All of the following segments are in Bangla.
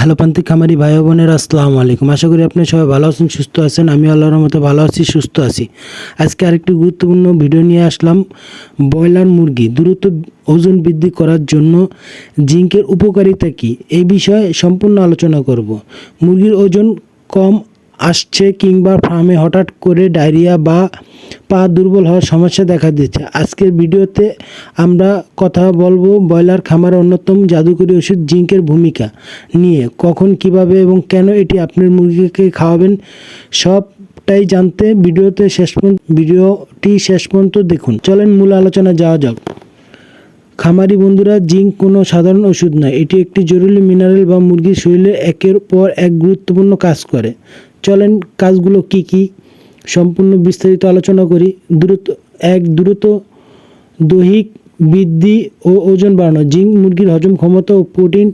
হ্যালো প্রান্তিক খামারি ভাই বোনেরা, আসসালামু আলাইকুম। আশা করি আপনি সবাই ভালো আছেন, সুস্থ আছেন। আমি আল্লাহর মতো ভালো আছি, সুস্থ আছি। আজকে আরেকটি গুরুত্বপূর্ণ ভিডিও নিয়ে আসলাম। ব্রয়লার মুরগি দ্রুত ওজন বৃদ্ধি করার জন্য জিঙ্কের উপকারিতা কী, এই বিষয়ে সম্পূর্ণ আলোচনা করব। মুরগির ওজন কম আসছে কিংবা ফার্মে হঠাৎ করে ডায়রিয়া বা পা দুর্বল হওয়ার সমস্যা দেখা দিচ্ছে। আজকের ভিডিওতে আমরা কথা বলবো ব্রয়লার খামারের অন্যতম জাদুকরী ওষুধ জিঙ্কের ভূমিকা নিয়ে। কখন, কিভাবে এবং কেন এটি আপনার মুরগিকে খাওয়াবেন, সবটাই জানতে ভিডিওটি শেষ পর্যন্ত দেখুন। চলেন মূল আলোচনা যাওয়া যাক। খামারি বন্ধুরা, জিঙ্ক কোনো সাধারণ ওষুধ নয়, এটি একটি জরুরি মিনারেল বা মুরগির শরীরে একের পর এক গুরুত্বপূর্ণ কাজ করে। চলেন কাজগুলো কি কি সম্পূর্ণ বিস্তারিত আলোচনা করি। দ্রুত দৈহিক বৃদ্ধি ও ওজন বাড়ানো। জিঙ্ক মুরগির হজম ক্ষমতা ও প্রোটিন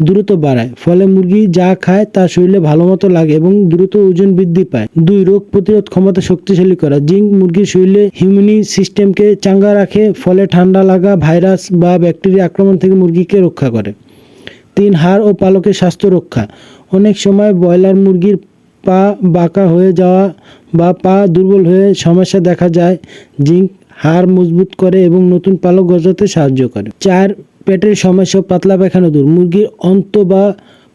দ্রুত বাড়ায়, ফলে মুরগি যা খায় তা শরীরে ভালো মতো লাগে এবং দ্রুত ওজন বৃদ্ধি পায়। 2. রোগ প্রতিরোধ ক্ষমতা শক্তিশালী করা। জিঙ্ক মুরগির শরীরে ইমিউনি সিস্টেমকে চাঙ্গা রাখে, ফলে ঠান্ডা লাগা, ভাইরাস বা ব্যাকটেরিয়া আক্রমণ থেকে মুরগিকে রক্ষা করে। 3. হাড় ও পালকের স্বাস্থ্য রক্ষা। অনেক সময় ব্রয়লার মুরগির পা বাঁকা হয়ে যাওয়া বা পা দুর্বল হয়ে সমস্যা দেখা যায়। জিঙ্ক হাড় মজবুত করে এবং নতুন পালক গজাতে সাহায্য করে। 4. পেটের সমস্যা, পাতলা পায়খানা দূর। মুরগির অন্ত বা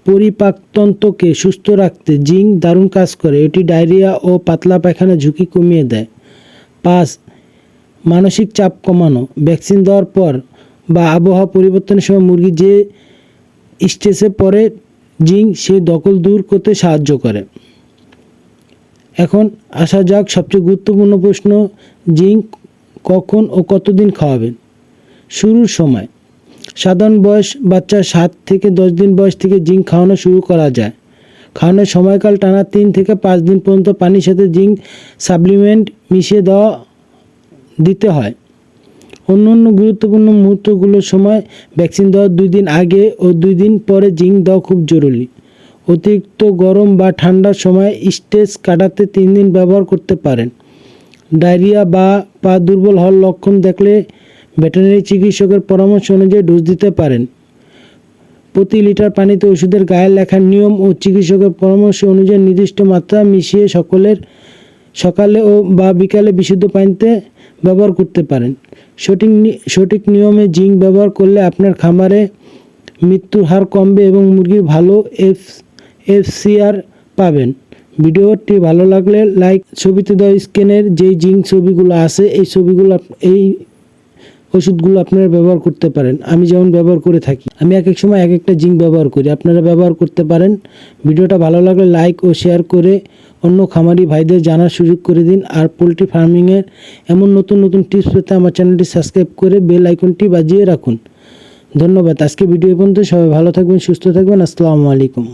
পরিপাকতন্ত্রকে সুস্থ রাখতে জিঙ্ক দারুণ কাজ করে। এটি ডায়রিয়া ও পাতলা পায়খানা ঝুঁকি কমিয়ে দেয়। 5. মানসিক চাপ কমানো। ভ্যাকসিন দেওয়ার পর বা আবহাওয়া পরিবর্তনের সময় মুরগি যে স্ট্রেসে পড়ে, জিঙ্ক সেই দখল দূর করতে সাহায্য করে। এখন আসা যাক সবচেয়ে গুরুত্বপূর্ণ প্রশ্ন, জিঙ্ক কখন ও কতদিন খাওয়াবেন। শুরুর সময়, সাধারণ বয়স বাচ্চা 7 থেকে 10 দিন বয়স থেকে জিঙ্ক খাওয়ানো শুরু করা যায়। খাওয়ানোর সময়কাল টানা 3 থেকে 5 দিন পর্যন্ত পানির সাথে জিঙ্ক সাপ্লিমেন্ট মিশিয়ে দিতে হয়। অন্যান্য গুরুত্বপূর্ণ মুহূর্তগুলোর সময় ভ্যাকসিন দেওয়ার 2 দিন আগে ও 2 দিন পরে জিঙ্ক দেওয়া খুব জরুরি। অতিরিক্ত গরম বা ঠান্ডার সময় স্ট্রেস কাটাতে 3 দিন ব্যবহার করতে পারেন। ডায়রিয়া বা পা দুর্বল হওয়ার লক্ষণ দেখলে ভেটেরিনারি চিকিৎসকের পরামর্শ অনুযায়ী ডোজ দিতে পারেন। প্রতি লিটার পানিতে ওষুধের গায়ে লেখার নিয়ম ও চিকিৎসকের পরামর্শ অনুযায়ী নির্দিষ্ট মাত্রা মিশিয়ে সকালে বা বিকালে বিশুদ্ধ পানিতে ব্যবহার করতে পারেন। সঠিক নিয়মে জিঙ্ক ব্যবহার করলে আপনার খামারে মৃত্যুর হার কমবে এবং মুরগির ভালো এফসিআর পাবেন। ভিডিওটি ভালো লাগলে লাইক, ছবিতে দেওয়া স্ক্যানের যেই জিঙ্ক ছবিগুলো আছে এই ওষুধগুলো আপনারা ব্যবহার করতে পারেন। আমি যেমন ব্যবহার করে থাকি, আমি এক এক সময় এক একটা জিঙ্ক ব্যবহার করি, আপনারা ব্যবহার করতে পারেন। ভিডিওটা ভালো লাগলে লাইক ও শেয়ার করে অন্য খামারি ভাইদের জানার সুযোগ করে দিন। আর পোলট্রি ফার্মিংয়ের এমন নতুন টিপস পেতে আমার চ্যানেলটি সাবস্ক্রাইব করে বেল আইকনটি বাজিয়ে রাখুন। ধন্যবাদ। আজকে ভিডিও পর্যন্ত। সবাই ভালো থাকবেন, সুস্থ থাকবেন। আসসালামু আলাইকুম।